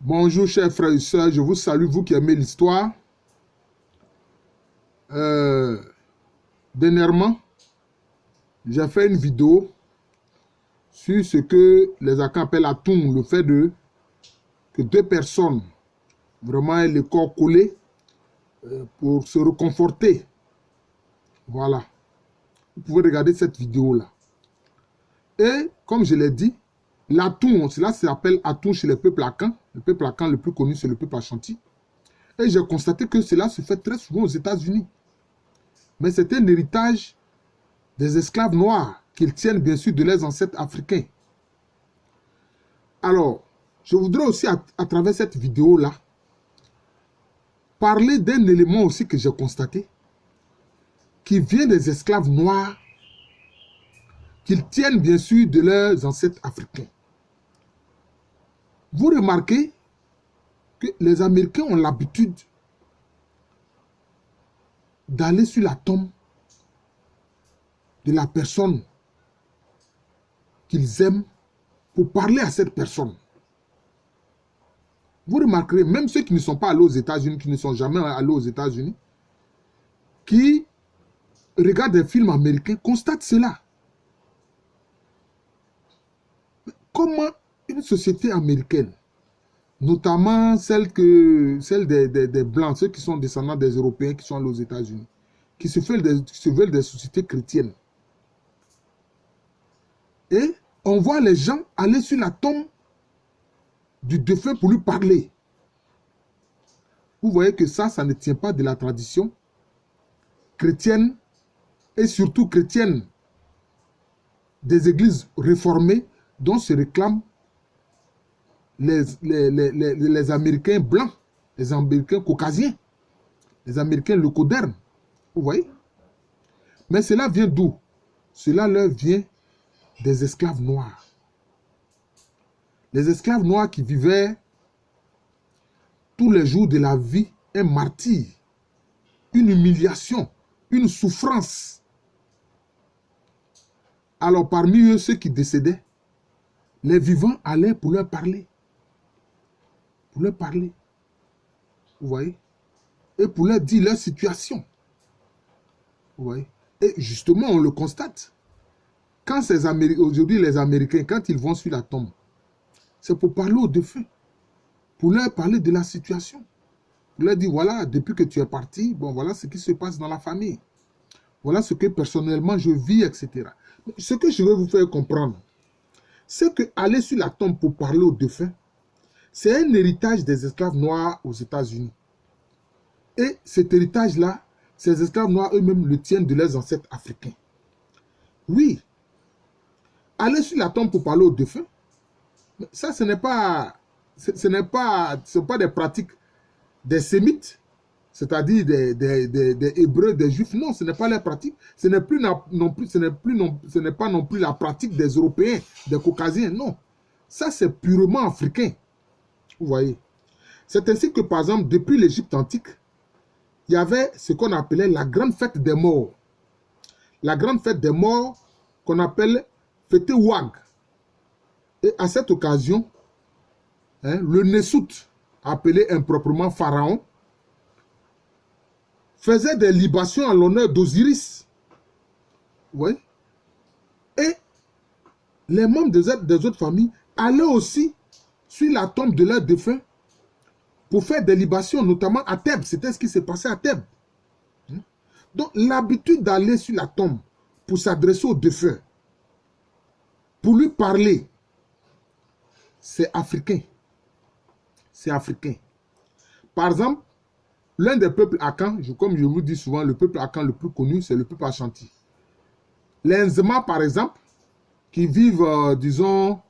Bonjour chers frères et sœurs, je vous salue, vous qui aimez l'histoire. Dernièrement, j'ai fait une vidéo sur ce que les Akans appellent Atoum, le fait que deux personnes vraiment aient le corps collé pour se reconforter. Voilà. Vous pouvez regarder cette vidéo-là. Et comme je l'ai dit, l'Atoum, cela s'appelle Atoum chez les peuples Akans. Le peuple Akan le plus connu, c'est le peuple Ashanti. Et j'ai constaté que cela se fait très souvent aux États-Unis. Mais c'est un héritage des esclaves noirs qu'ils tiennent bien sûr de leurs ancêtres africains. Alors, je voudrais aussi à travers cette vidéo-là parler d'un élément aussi que j'ai constaté qui vient des esclaves noirs qu'ils tiennent bien sûr de leurs ancêtres africains. Vous remarquez que les Américains ont l'habitude d'aller sur la tombe de la personne qu'ils aiment pour parler à cette personne. Vous remarquerez, même ceux qui ne sont pas allés aux États-Unis, qui ne sont jamais allés aux États-Unis, qui regardent des films américains, constatent cela. Comment une société américaine, notamment celle des Blancs, ceux qui sont descendants des Européens qui sont allés aux États-Unis, qui se veulent des sociétés chrétiennes, et on voit les gens aller sur la tombe du défunt pour lui parler. Vous voyez que ça ne tient pas de la tradition chrétienne et surtout chrétienne des églises réformées dont se réclament les Américains blancs, les Américains caucasiens, les Américains leucodermes. Vous voyez? Mais cela vient d'où? Cela leur vient des esclaves noirs. Les esclaves noirs qui vivaient tous les jours de la vie un martyre, une humiliation, une souffrance. Alors parmi eux, ceux qui décédaient, les vivants allaient pour leur parler. Pour leur parler. Vous voyez? Et pour leur dire leur situation. Vous voyez? Et justement, on le constate. Quand aujourd'hui, les Américains, quand ils vont sur la tombe, c'est pour parler aux défunts. Pour leur parler de la situation. Pour leur dire, voilà, depuis que tu es parti, bon, voilà ce qui se passe dans la famille. Voilà ce que personnellement je vis, etc. Ce que je veux vous faire comprendre, c'est que aller sur la tombe pour parler aux défunts, c'est un héritage des esclaves noirs aux États-Unis. Et cet héritage-là, ces esclaves noirs eux-mêmes le tiennent de leurs ancêtres africains. Oui, aller sur la tombe pour parler aux défunts, ça ce n'est pas des pratiques des sémites, c'est-à-dire des Hébreux, des Juifs. Non, ce n'est pas leur pratique. Ce n'est pas non plus la pratique des Européens, des Caucasiens. Non, ça c'est purement africain. Vous voyez. C'est ainsi que, par exemple, depuis l'Égypte antique, il y avait ce qu'on appelait la grande fête des morts. La grande fête des morts qu'on appelle fête Ouag. Et à cette occasion, le Nessout, appelé improprement Pharaon, faisait des libations en l'honneur d'Osiris. Oui. Et les membres des autres familles allaient aussi sur la tombe de leurs défunts pour faire des libations, notamment à Thèbes. C'était ce qui s'est passé à Thèbes. Donc, l'habitude d'aller sur la tombe pour s'adresser au défunt, pour lui parler, c'est africain. C'est africain. Par exemple, l'un des peuples Akans, comme je vous dis souvent, le peuple Akan le plus connu, c'est le peuple Ashanti. Les Nzema, par exemple, qui vivent, disons,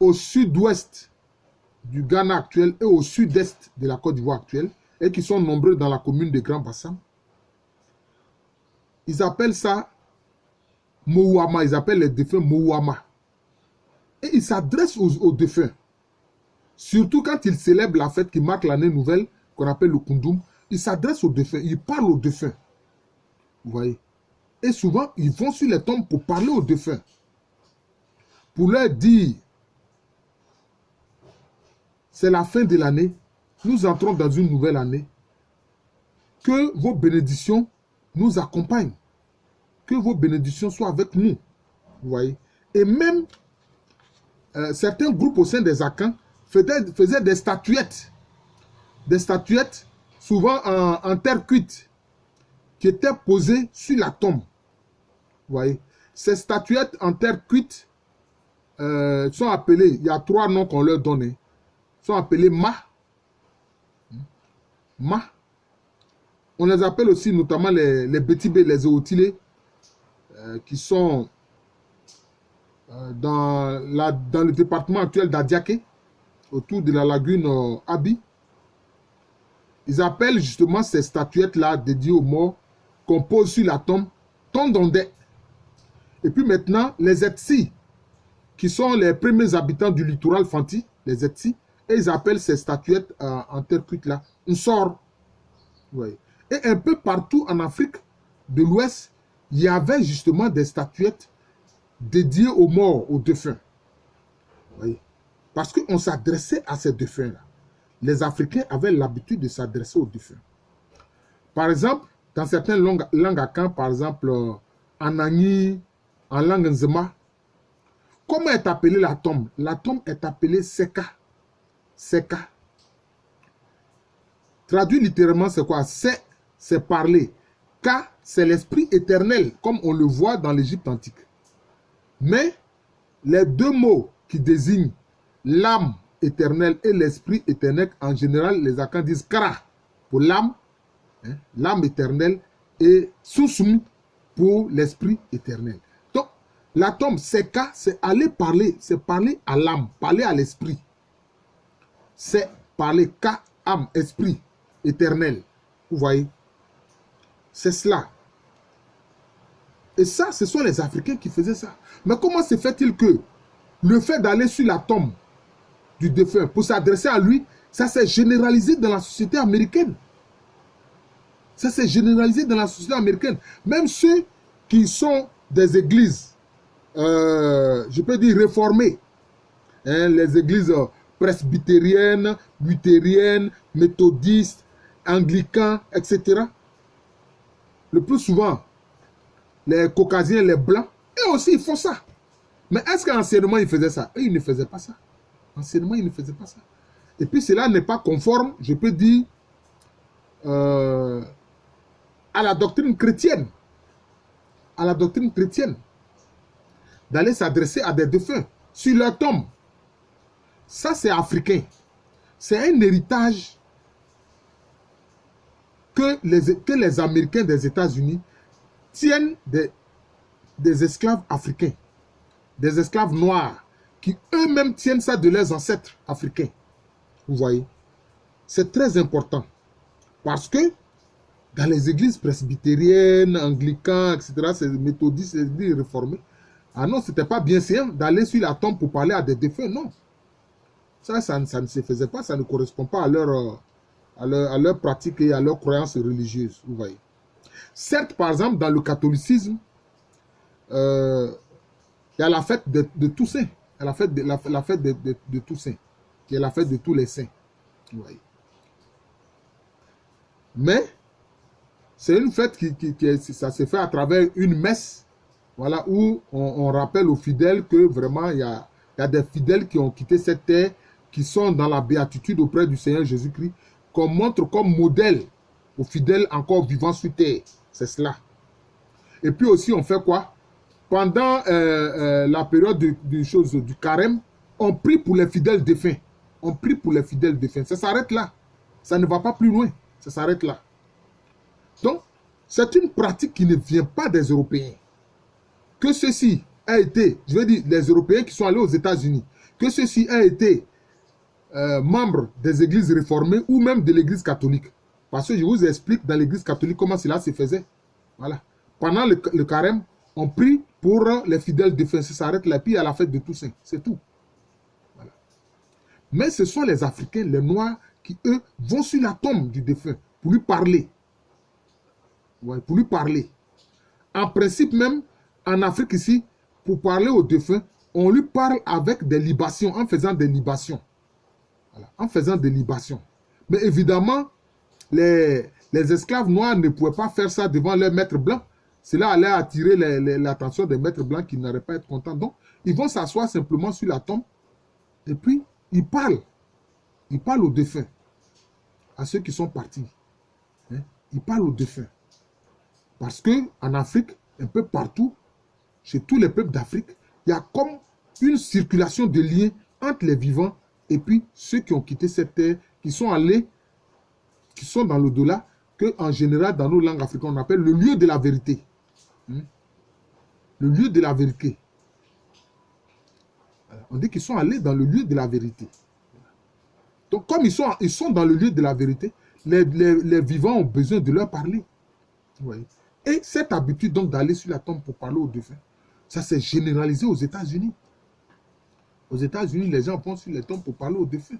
au sud-ouest du Ghana actuel et au sud-est de la Côte d'Ivoire actuelle, et qui sont nombreux dans la commune de Grand Bassam, ils appellent ça Mouama, ils appellent les défunts Mouama. Et ils s'adressent aux défunts. Surtout quand ils célèbrent la fête qui marque l'année nouvelle, qu'on appelle le Kundum, ils s'adressent aux défunts, ils parlent aux défunts. Vous voyez? Et souvent, ils vont sur les tombes pour parler aux défunts. Pour leur dire c'est la fin de l'année, nous entrons dans une nouvelle année, que vos bénédictions nous accompagnent, que vos bénédictions soient avec nous, vous voyez. Et même certains groupes au sein des Akans faisaient des statuettes souvent en terre cuite, qui étaient posées sur la tombe, vous voyez. Ces statuettes en terre cuite sont appelées, il y a 3 noms qu'on leur donne, sont appelées Ma. On les appelle aussi notamment les Betibé, les Ootilés, qui sont dans le département actuel d'Adiaké, autour de la lagune Abi. Ils appellent justement ces statuettes-là dédiées aux morts qu'on pose sur la tombe Tondondé. Et puis maintenant, les Etsi, qui sont les premiers habitants du littoral Fanti, les Etsi, et ils appellent ces statuettes en terre cuite-là Nsor. Oui. Et un peu partout en Afrique de l'Ouest, il y avait justement des statuettes dédiées aux morts, aux défunts. Oui. Parce qu'on s'adressait à ces défunts-là. Les Africains avaient l'habitude de s'adresser aux défunts. Par exemple, dans certaines langues akan, par exemple en Agni, en langue Nzema, comment est appelée la tombe? La tombe est appelée Seka. Seka. Traduit littéralement, c'est quoi? C'est parler. Ka, c'est l'esprit éternel, comme on le voit dans l'Égypte antique. Mais les 2 mots qui désignent l'âme éternelle et l'esprit éternel, en général, les Akans disent Kara pour l'âme, hein, l'âme éternelle, et Susum pour l'esprit éternel. Donc, la tombe, Seka, c'est aller parler, c'est parler à l'âme, parler à l'esprit. C'est parler Ka, âme, esprit éternel. Vous voyez? C'est cela. Et ça, ce sont les Africains qui faisaient ça. Mais comment se fait-il que le fait d'aller sur la tombe du défunt pour s'adresser à lui, ça s'est généralisé dans la société américaine. Ça s'est généralisé dans la société américaine. Même ceux qui sont des églises, je peux dire réformées, hein, les églises presbytériennes, luthériennes, méthodistes, anglicans, etc. Le plus souvent, les caucasiens, les blancs, eux aussi ils font ça. Mais est-ce qu'anciennement ils faisaient ça? Eux, ils ne faisaient pas ça. Anciennement, ils ne faisaient pas ça. Et puis cela n'est pas conforme, je peux dire, à la doctrine chrétienne. À la doctrine chrétienne. D'aller s'adresser à des défunts sur leur tombe. Ça, c'est africain. C'est un héritage que les Américains des États-Unis tiennent des esclaves africains, des esclaves noirs, qui eux-mêmes tiennent ça de leurs ancêtres africains. Vous voyez? C'est très important. Parce que dans les églises presbytériennes, anglicans, etc., ces méthodistes, ces églises réformées, ah non, c'était pas bien séant d'aller sur la tombe pour parler à des défunts, non. Ça ne se faisait pas, ça ne correspond pas à leur pratique et à leurs croyances religieuses, vous voyez. Certes, par exemple, dans le catholicisme, il y a la fête de Toussaint, la fête de Toussaint, qui est la fête de tous les saints, vous voyez. Mais, c'est une fête ça se fait à travers une messe, voilà, où on rappelle aux fidèles que vraiment, il y a des fidèles qui ont quitté cette terre, qui sont dans la béatitude auprès du Seigneur Jésus-Christ, qu'on montre comme modèle aux fidèles encore vivants sur terre. C'est cela. Et puis aussi, on fait quoi? Pendant la période du carême, on prie pour les fidèles défunts. On prie pour les fidèles défunts. Ça s'arrête là. Ça ne va pas plus loin. Ça s'arrête là. Donc, c'est une pratique qui ne vient pas des Européens. Que ceci a été, je veux dire, les Européens qui sont allés aux États-Unis, que ceci a été membres des églises réformées ou même de l'église catholique. Parce que je vous explique dans l'église catholique comment cela se faisait. Voilà. Pendant le carême, on prie pour les fidèles défunts. Ça s'arrête là, puis à la fête de Toussaint. C'est tout. Voilà. Mais ce sont les Africains, les Noirs, qui, eux, vont sur la tombe du défunt pour lui parler. Ouais, pour lui parler. En principe même, en Afrique ici, pour parler au défunt, on lui parle avec des libations, en faisant des libations. Voilà, en faisant des libations. Mais évidemment, les esclaves noirs ne pouvaient pas faire ça devant leurs maîtres blancs. Cela allait attirer l'attention des maîtres blancs qui n'auraient pas être contents. Donc, ils vont s'asseoir simplement sur la tombe et puis ils parlent. Ils parlent aux défunts, à ceux qui sont partis. Hein? Ils parlent aux défunts. Parce qu'en Afrique, un peu partout, chez tous les peuples d'Afrique, il y a comme une circulation de liens entre les vivants et puis ceux qui ont quitté cette terre, qui sont allés, qui sont dans l'au-delà, qu'en général, dans nos langues africaines, on appelle le lieu de la vérité. Le lieu de la vérité. On dit qu'ils sont allés dans le lieu de la vérité. Donc, comme ils sont dans le lieu de la vérité, les vivants ont besoin de leur parler. Oui. Et cette habitude donc d'aller sur la tombe pour parler aux défunts, ça s'est généralisé aux États-Unis. Aux États-Unis, les gens vont sur les tombes pour parler aux défunts.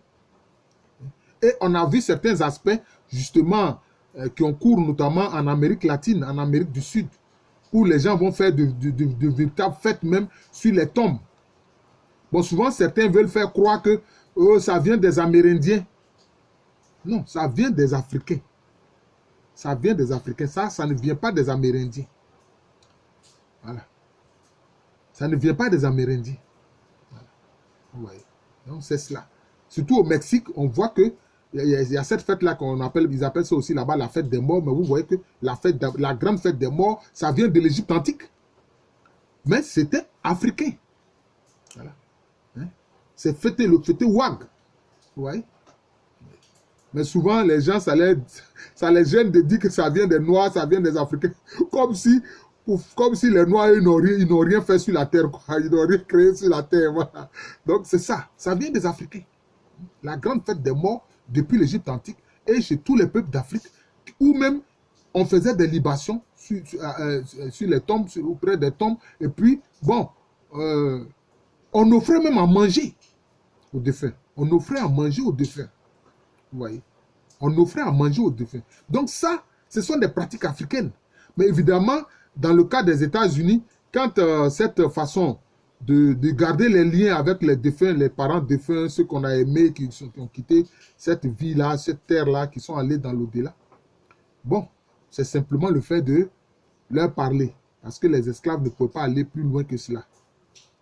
Et on a vu certains aspects, justement, qui ont cours notamment en Amérique latine, en Amérique du Sud, où les gens vont faire de véritables fêtes même sur les tombes. Bon, souvent, certains veulent faire croire que ça vient des Amérindiens. Non, ça vient des Africains. Ça vient des Africains. Ça ne vient pas des Amérindiens. Voilà. Ça ne vient pas des Amérindiens. Voilà. Ouais. Donc, c'est cela. Surtout au Mexique, on voit que il y a cette fête-là qu'on appelle, ils appellent ça aussi là-bas la fête des morts, mais vous voyez que la grande fête des morts, ça vient de l'Égypte antique. Mais c'était africain. Voilà. Hein? C'est le fêté Wag. Vous voyez? Mais souvent, les gens, ça les gêne de dire que ça vient des Noirs, ça vient des Africains. Comme si les Noirs, ils n'ont rien fait sur la terre, quoi. Ils n'ont rien créé sur la terre. Voilà. Donc, c'est ça. Ça vient des Africains. La grande fête des morts, depuis l'Égypte antique, et chez tous les peuples d'Afrique, où même on faisait des libations sur les tombes, auprès des tombes, et puis, bon, on offrait même à manger aux défunts. On offrait à manger aux défunts. Vous voyez, on offrait à manger aux défunts. Donc ça, ce sont des pratiques africaines. Mais évidemment, dans le cas des États-Unis, quand cette façon de garder les liens avec les défunts, les parents défunts, ceux qu'on a aimés, qui ont quitté cette vie-là, cette terre-là, qui sont allés dans l'au-delà, bon, c'est simplement le fait de leur parler. Parce que les esclaves ne pouvaient pas aller plus loin que cela.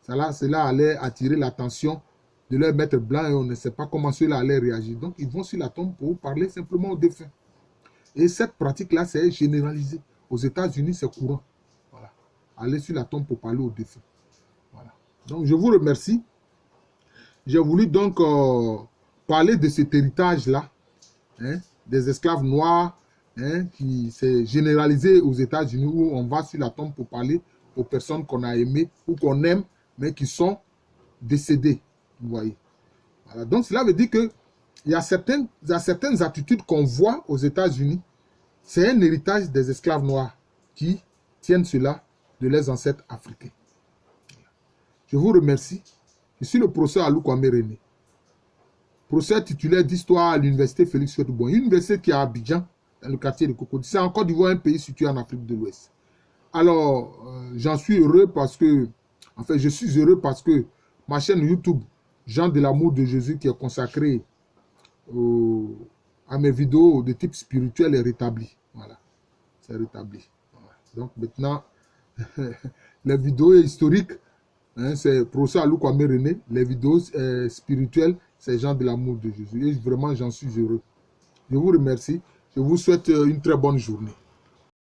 Cela allait attirer l'attention de leur maître blanc et on ne sait pas comment cela allait réagir. Donc, ils vont sur la tombe pour parler simplement aux défunts. Et cette pratique-là, c'est généralisé. Aux États-Unis, c'est courant. Voilà. Aller sur la tombe pour parler aux défunts. Voilà. Donc, je vous remercie. J'ai voulu donc parler de cet héritage-là, hein, des esclaves noirs, hein, qui s'est généralisé aux États-Unis, où on va sur la tombe pour parler aux personnes qu'on a aimées ou qu'on aime, mais qui sont décédées. Vous voyez. Voilà. Donc, cela veut dire qu'il y a certaines attitudes qu'on voit aux États-Unis. C'est un héritage des esclaves noirs qui tiennent cela de leurs ancêtres africains. Je vous remercie. Je suis le professeur Alou Kwame René, professeur titulaire d'histoire à l'université Félix Houphouët-Boigny, une université qui est à Abidjan, dans le quartier de Cocody. C'est en Côte d'Ivoire, un pays situé en Afrique de l'Ouest. Alors, j'en suis heureux parce que, enfin, je suis heureux parce que ma chaîne YouTube, Jean de l'amour de Jésus, qui est consacrée à mes vidéos de type spirituel, est rétablie. Voilà, c'est rétabli. Voilà. Donc maintenant, les vidéos historiques, hein, c'est professeur Alou Kwame René. Les vidéos spirituelles, c'est Jean de l'amour de Jésus. Et vraiment, j'en suis heureux. Je vous remercie. Je vous souhaite une très bonne journée.